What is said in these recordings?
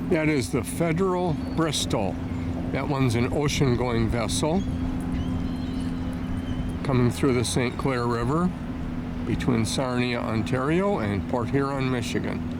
That is the Federal Bristol. That one's an ocean-going vessel coming through the St. Clair River between Sarnia, Ontario and Port Huron, Michigan.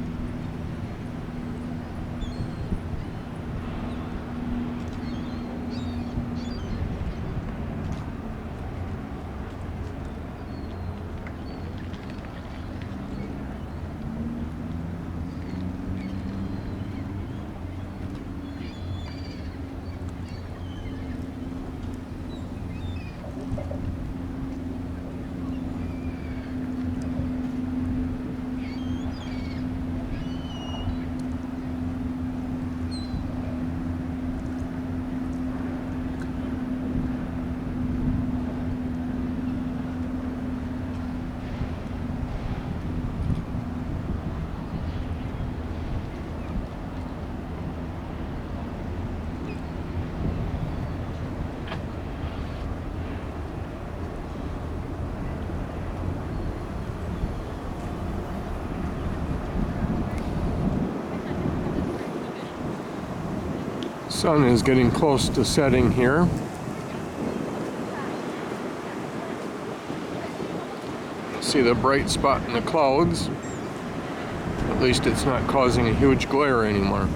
Sun is getting close to setting here. See the bright spot in the clouds. At least it's not causing a huge glare anymore.